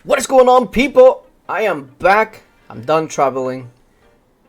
What is going on, people? I am back. I'm done traveling.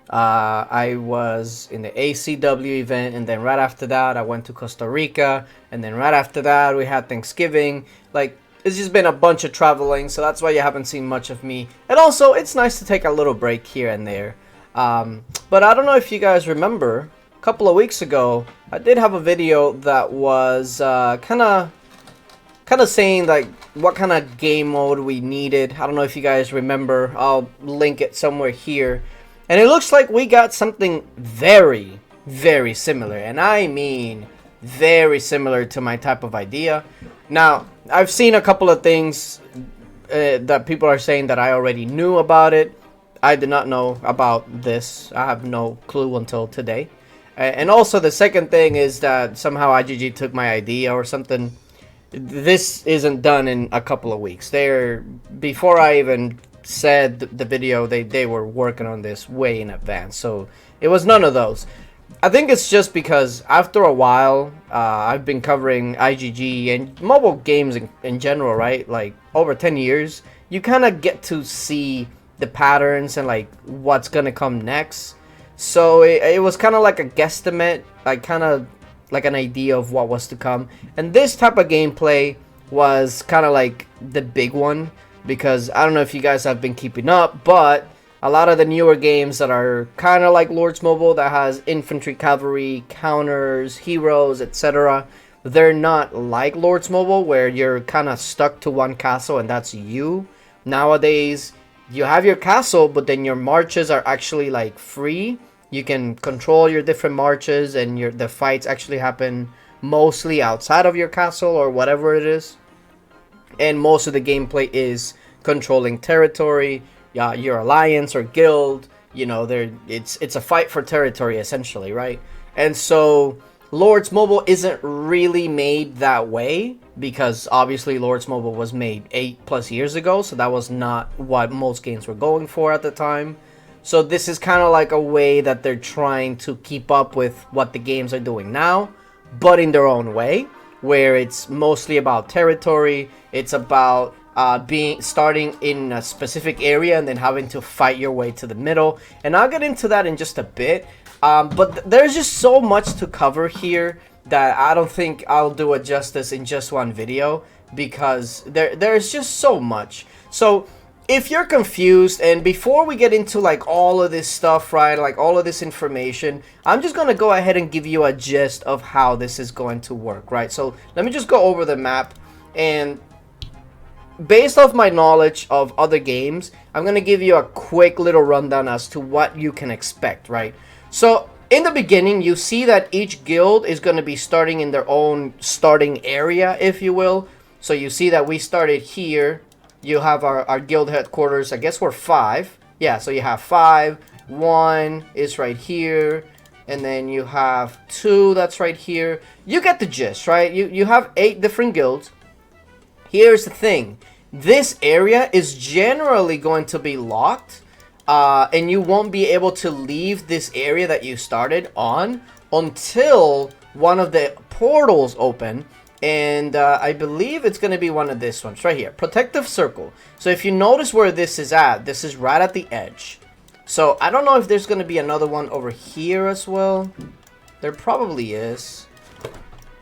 I was in the ACW event, and then right after that I went to Costa Rica, and then right after that we had Thanksgiving. Like, it's just been a bunch of traveling, so that's why you haven't seen much of me. And also, it's nice to take a little break here and there. But I don't know if you guys remember, a couple of weeks ago I did have a video that was kind of saying like what kind of game mode we needed. I don't know if you guys remember. I'll link it somewhere here. And it looks like we got something very, very similar. And I mean very similar to my type of idea. Now, I've seen a couple of things that people are saying that I already knew about it. I did not know about this. I have no clue until today. And also the second thing is that somehow IGG took my idea or something. This isn't done in a couple of weeks. Before I even said the video, they were working on this way in advance, so it was none of those. I think it's just because after a while I've been covering IGG and mobile games in general, right? Like over 10 years, you kind of get to see the patterns and like what's gonna come next. So it was kind of like a guesstimate, like kind of like an idea of what was to come. And this type of gameplay was kind of like the big one, because I don't know if you guys have been keeping up, but a lot of the newer games that are kind of like Lords Mobile, that has infantry, cavalry, counters, heroes, etc., they're not like Lords Mobile where you're kind of stuck to one castle and that's you. Nowadays you have your castle, but then your marches are actually like free. You can control your different marches, and the fights actually happen mostly outside of your castle or whatever it is. And most of the gameplay is controlling territory, your alliance or guild. You know, it's a fight for territory essentially, right? And so Lords Mobile isn't really made that way, because obviously Lords Mobile was made 8+ years ago, so that was not what most games were going for at the time. So this is kind of like a way that they're trying to keep up with what the games are doing now, but in their own way, where it's mostly about territory. It's about starting in a specific area and then having to fight your way to the middle. And I'll get into that in just a bit. But there's just so much to cover here that I don't think I'll do it justice in just one video, because there's just so much. So if you're confused, and before we get into like all of this stuff, right, like all of this information, I'm just going to go ahead and give you a gist of how this is going to work, right? So let me just go over the map, and based off my knowledge of other games, I'm going to give you a quick little rundown as to what you can expect, right? So in the beginning, you see that each guild is going to be starting in their own starting area, if you will. So you see that we started here. You have our guild headquarters. I guess we're 5. Yeah, so you have 5. 1 is right here. And then you have 2 that's right here. You get the gist, right? You have 8 different guilds. Here's the thing. This area is generally going to be locked. And you won't be able to leave this area that you started on until one of the portals open. And I believe it's going to be one of these ones right here, protective circle. So if you notice where this is at, this is right at the edge. So I don't know if there's going to be another one over here as well. There probably is.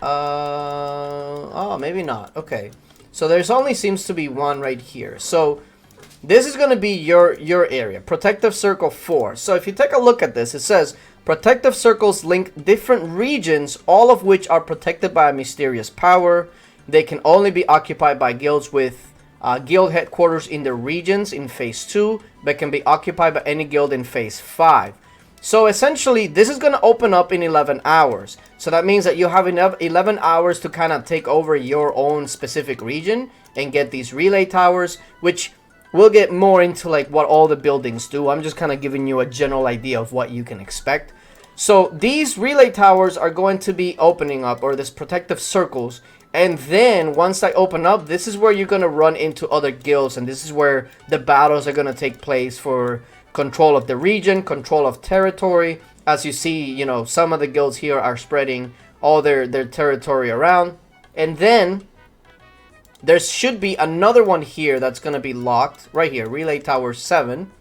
Oh, maybe not. Okay, so there's only seems to be one right here. So this is going to be your area, protective circle 4. So if you take a look at this, it says protective circles link different regions, all of which are protected by a mysterious power. They can only be occupied by guilds with guild headquarters in their regions in phase 2, but can be occupied by any guild in phase 5. So essentially, this is going to open up in 11 hours. So that means that you have enough 11 hours to kind of take over your own specific region and get these relay towers, which we'll get more into like what all the buildings do. I'm just kind of giving you a general idea of what you can expect. So these relay towers are going to be opening up, or this protective circles. And then once they open up, this is where you're going to run into other guilds. And this is where the battles are going to take place for control of the region, control of territory. As you see, you know, some of the guilds here are spreading all their territory around. And then there should be another one here that's going to be locked right here, Relay Tower 7.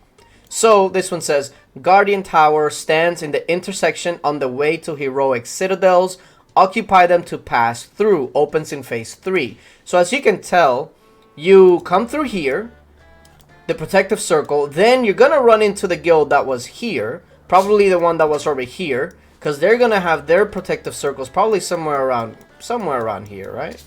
So this one says, Guardian Tower stands in the intersection on the way to heroic citadels. Occupy them to pass through. Opens in phase 3. So as you can tell, you come through here, the protective circle, then you're going to run into the guild that was here, probably the one that was over here, because they're going to have their protective circles probably somewhere around here, right?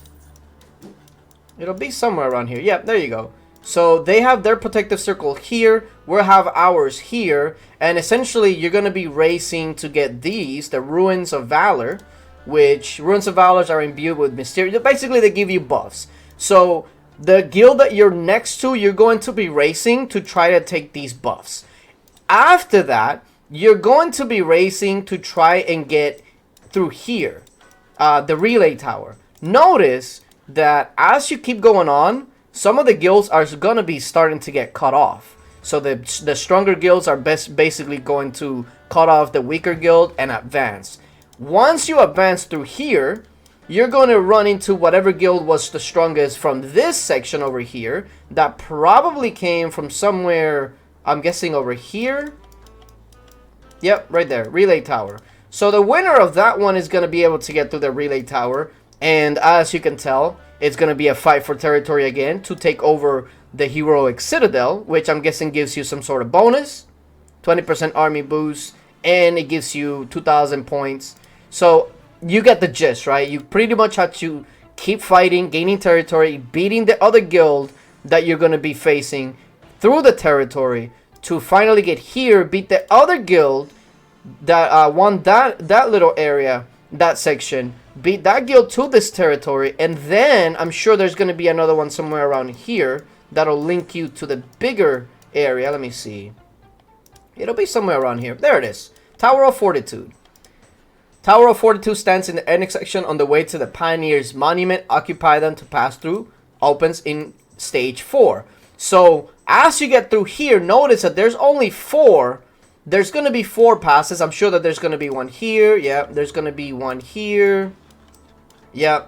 It'll be somewhere around here. Yep, there you go. So they have their protective circle here, we'll have ours here, and essentially you're going to be racing to get these, the Ruins of Valor, which Ruins of Valor are imbued with mysterious. Basically, they give you buffs. So the guild that you're next to, you're going to be racing to try to take these buffs. After that, you're going to be racing to try and get through here, the Relay Tower. Notice that as you keep going on, some of the guilds are going to be starting to get cut off. So the stronger guilds are basically going to cut off the weaker guild and advance. Once you advance through here, you're going to run into whatever guild was the strongest from this section over here. That probably came from somewhere, I'm guessing over here. Yep, right there, Relay Tower. So the winner of that one is going to be able to get through the Relay Tower. And as you can tell, it's going to be a fight for territory again to take over the heroic citadel, which I'm guessing gives you some sort of bonus, 20% army boost, and it gives you 2,000 points. So you get the gist, right? You pretty much have to keep fighting, gaining territory, beating the other guild that you're going to be facing through the territory to finally get here, beat the other guild that won that little area, that section, beat that guild to this territory, and then I'm sure there's going to be another one somewhere around here that'll link you to the bigger area. Let me see. It'll be somewhere around here. There it is. Tower of Fortitude. Tower of Fortitude stands in the intersection on the way to the Pioneers Monument. Occupy them to pass through. Opens in stage 4. So as you get through here, notice that there's only 4. There's going to be 4 passes. I'm sure that there's going to be one here. Yeah, there's going to be one here. Yeah,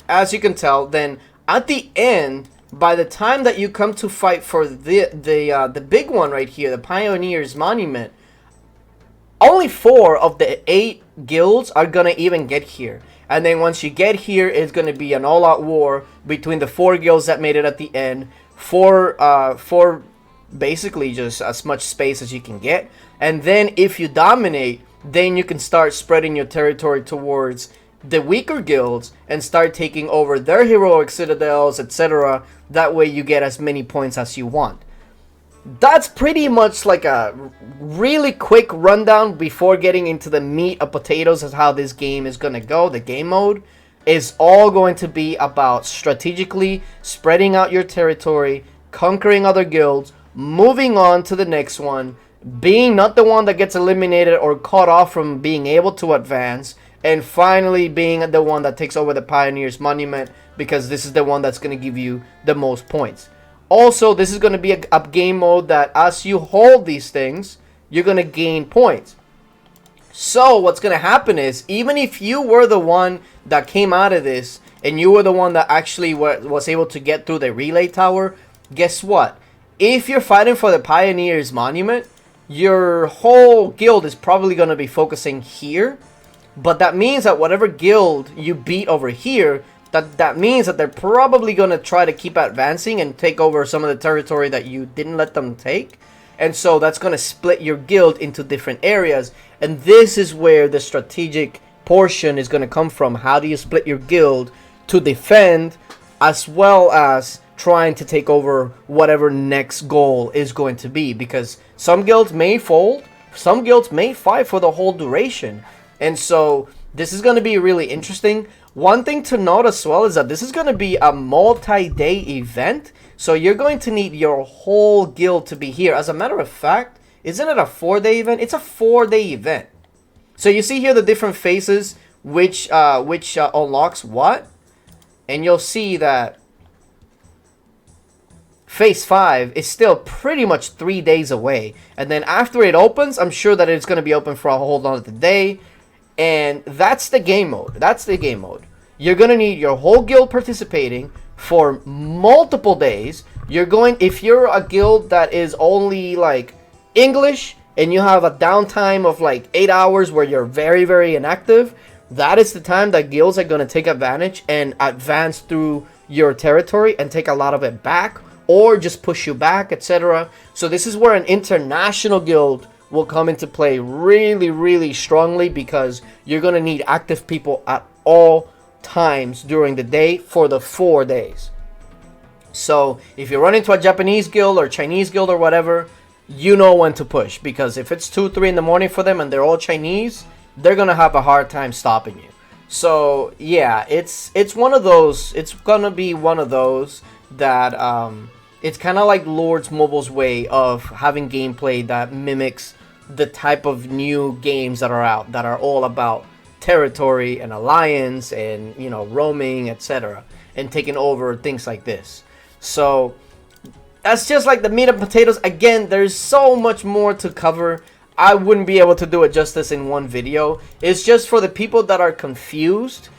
as you can tell, then at the end, by the time that you come to fight for the big one right here, the Pioneers Monument, only 4 of the 8 guilds are going to even get here. And then once you get here, it's going to be an all-out war between the 4 guilds that made it at the end. For basically just as much space as you can get. And then if you dominate, then you can start spreading your territory towards the weaker guilds and start taking over their heroic citadels, etc. That way you get as many points as you want. That's pretty much like a really quick rundown before getting into the meat of potatoes as how this game is going to go. The game mode is all going to be about strategically spreading out your territory, conquering other guilds, moving on to the next one, being not the one that gets eliminated or cut off from being able to advance, and finally being the one that takes over the Pioneers Monument, because this is the one that's going to give you the most points. Also, this is going to be a game mode that as you hold these things, you're going to gain points. So what's going to happen is, even if you were the one that came out of this, and you were the one that actually was able to get through the Relay Tower, guess what? If you're fighting for the Pioneers Monument, your whole guild is probably going to be focusing here. But that means that whatever guild you beat over here, that means that they're probably going to try to keep advancing and take over some of the territory that you didn't let them take. And so that's going to split your guild into different areas. And this is where the strategic portion is going to come from. How do you split your guild to defend, as well as trying to take over whatever next goal is going to be? Because some guilds may fold, some guilds may fight for the whole duration. And so this is going to be really interesting. One thing to note as well is that this is going to be a multi-day event. So you're going to need your whole guild to be here. As a matter of fact, isn't it a 4-day event? It's a 4-day event. So you see here the different phases which unlocks what. And you'll see that Phase 5 is still pretty much 3 days away. And then after it opens, I'm sure that it's going to be open for a whole other day. And that's the game mode. That's the game mode. You're going to need your whole guild participating for multiple days. You're going, if you're a guild that is only like English and you have a downtime of like 8 hours where you're very, very inactive, that is the time that guilds are going to take advantage and advance through your territory and take a lot of it back, or just push you back, etc. So this is where an international guild will come into play really, really strongly, because you're going to need active people at all times during the day for the 4 days. So if you run into a Japanese guild or Chinese guild or whatever, you know when to push, because if it's 2, 3 in the morning for them and they're all Chinese, they're gonna have a hard time stopping you. So yeah, it's one of those. It's gonna be one of those that it's kind of like Lords Mobile's way of having gameplay that mimics the type of new games that are out, that are all about territory and alliance and, you know, roaming, etc., and taking over things like this. So that's just like the meat and potatoes. Again, there's so much more to cover. I wouldn't be able to do it justice in one video. It's just for the people that are confused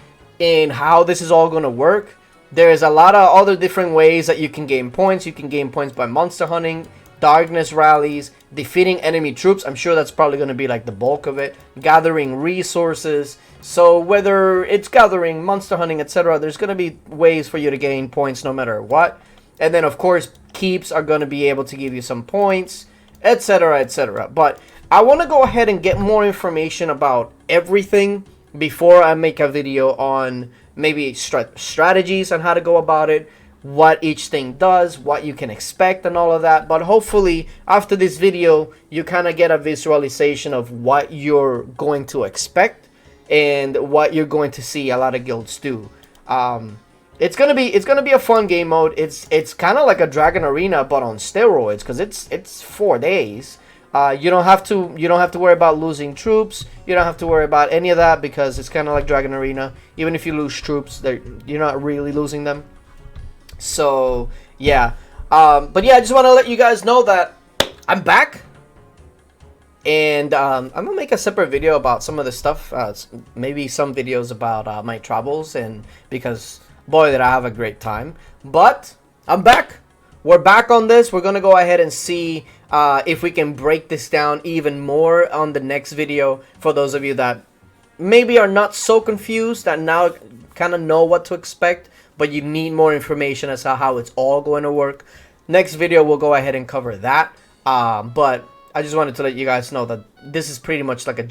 in how this is all going to work. There's a lot of other different ways that you can gain points. You can gain points by monster hunting, darkness rallies, defeating enemy troops. I'm sure that's probably going to be like the bulk of it. Gathering resources. So whether it's gathering, monster hunting, etc., there's going to be ways for you to gain points no matter what. And then, of course, keeps are going to be able to give you some points, etc., etc. But I want to go ahead and get more information about everything before I make a video on maybe strategies on how to go about it, what each thing does, what you can expect, and all of that. But hopefully, after this video, you kind of get a visualization of what you're going to expect and what you're going to see a lot of guilds do. It's gonna be a fun game mode. It's kind of like a Dragon Arena but on steroids, because it's 4 days. You don't have to worry about losing troops. You don't have to worry about any of that, because it's kind of like Dragon Arena. Even if you lose troops, you're not really losing them. So yeah, but yeah, I just want to let you guys know that I'm back, and I'm gonna make a separate video about some of the stuff. Maybe some videos about my travels, and because boy, did I have a great time. But I'm back. We're back on this. We're gonna go ahead and see if we can break this down even more on the next video, for those of you that maybe are not so confused, that now kind of know what to expect, but you need more information as to how it's all going to work. Next video we'll go ahead and cover that, but I just wanted to let you guys know that this is pretty much like a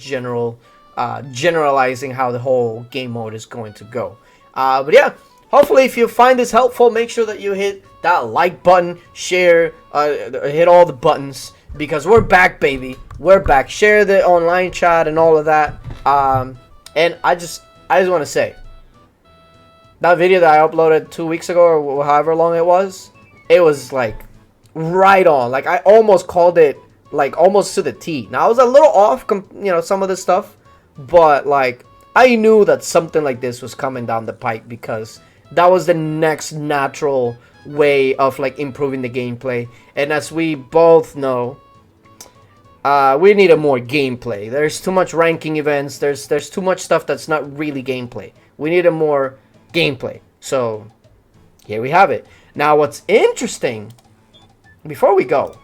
generalizing how the whole game mode is going to go. But yeah, hopefully if you find this helpful, make sure that you hit that like button, share, hit all the buttons, because we're back, baby. We're back. Share the online chat and all of that. And I just want to say, that video that I uploaded 2 weeks ago, or however long it was like right on. Like I almost called it like almost to the T. Now I was a little off, you know, some of the stuff, but like I knew that something like this was coming down the pike, because that was the next natural way of like improving the gameplay. And as we both know, we needed more gameplay. There's too much ranking events. There's too much stuff that's not really gameplay. We needed more gameplay. So here we have it. Now what's interesting, before we go,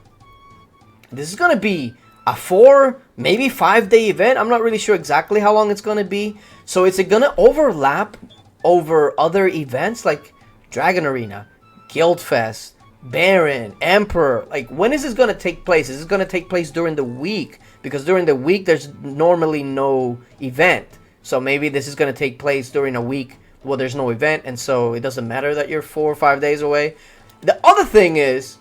this is gonna be a 4, maybe 5 day event. I'm not really sure exactly how long it's gonna be. So is it gonna overlap over other events like Dragon Arena, Guild Fest, Baron, Emperor? Like, when is this gonna take place? Is this gonna take place during the week? Because during the week there's normally no event. So maybe this is gonna take place during a week well, there's no event, and so it doesn't matter that you're 4 or 5 days away. The other thing is,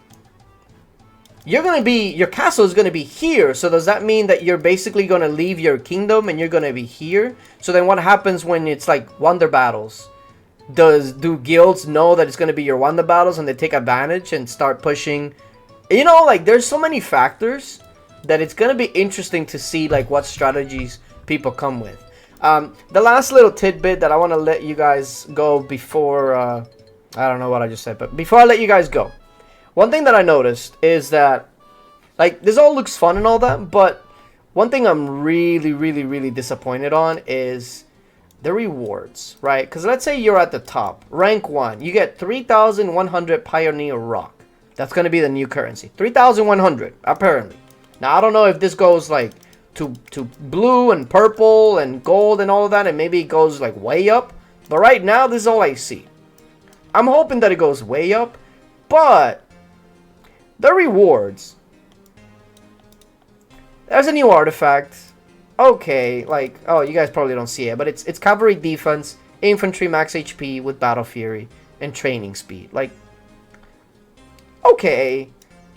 your castle is gonna be here. So does that mean that you're basically gonna leave your kingdom and you're gonna be here? So then what happens when it's like wonder battles? Do guilds know that it's gonna be your wonder battles and they take advantage and start pushing? You know, like there's so many factors that it's gonna be interesting to see like what strategies people come with. The last little tidbit that I want to let you guys go before, I don't know what I just said, but before I let you guys go, one thing that I noticed is that, like, this all looks fun and all that, but one thing I'm really, really, really disappointed on is the rewards, right? Because let's say you're at the top, rank 1. You get 3,100 Pioneer Rock. That's going to be the new currency. 3,100, apparently. Now, I don't know if this goes, like, to blue and purple and gold and all of that, and maybe it goes, like, way up. But right now, this is all I see. I'm hoping that it goes way up, but the rewards. There's a new artifact. Okay, like, oh, you guys probably don't see it, but it's cavalry defense, infantry max HP with battle fury, and training speed. Like, okay.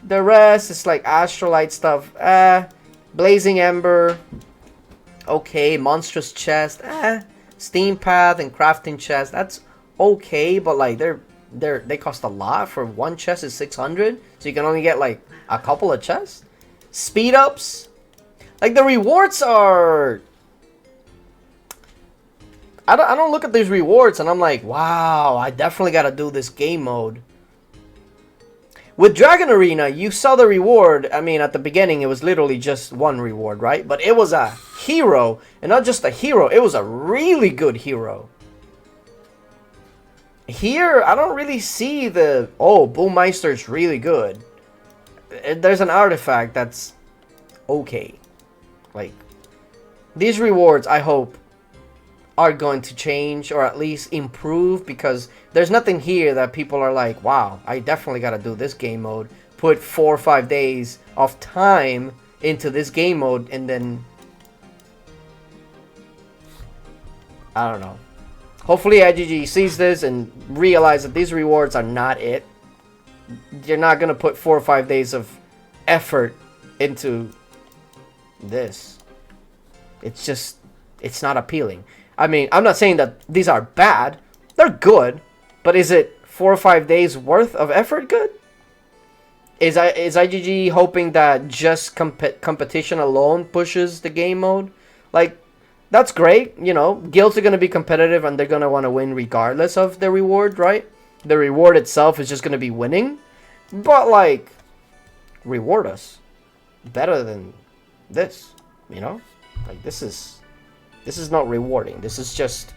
The rest is like astrolite stuff. Blazing ember. Okay, monstrous chest. Steam path and crafting chest. That's okay, but like they cost a lot. For one chest is 600, so you can only get like a couple of chests. Speed ups. Like, the rewards are... I don't look at these rewards and I'm like, wow, I definitely got to do this game mode. With Dragon Arena, you saw the reward. I mean, at the beginning, it was literally just one reward, right? But it was a hero. And not just a hero, it was a really good hero. Here, I don't really see the... Oh, Bullmeister is really good. There's an artifact that's okay. Like, these rewards, I hope, are going to change or at least improve, because there's nothing here that people are like, wow, I definitely got to do this game mode. Put 4 or 5 days of time into this game mode, and then... I don't know. Hopefully IGG sees this and realize that these rewards are not it. You're not going to put 4 or 5 days of effort into... this. It's just, it's not appealing. I mean, I'm not saying that these are bad. They're good, but is it 4 or 5 days worth of effort good? Is IGG hoping that just competition alone pushes the game mode? Like, that's great, you know. Guilds are going to be competitive and they're going to want to win regardless of the reward, right? The reward itself is just going to be winning. But, like, reward us better than this, you know? Like, this is not rewarding. This is just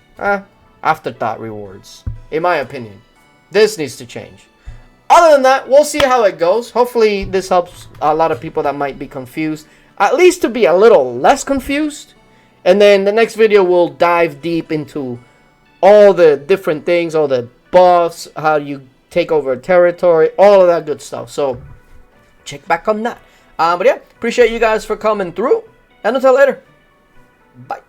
afterthought rewards, in my opinion. This needs to change. Other than that, we'll see how it goes. Hopefully this helps a lot of people that might be confused, at least to be a little less confused. And then the next video will dive deep into all the different things, all the buffs, how you take over a territory, all of that good stuff. So check back on that. But yeah, appreciate you guys for coming through. And until later, bye.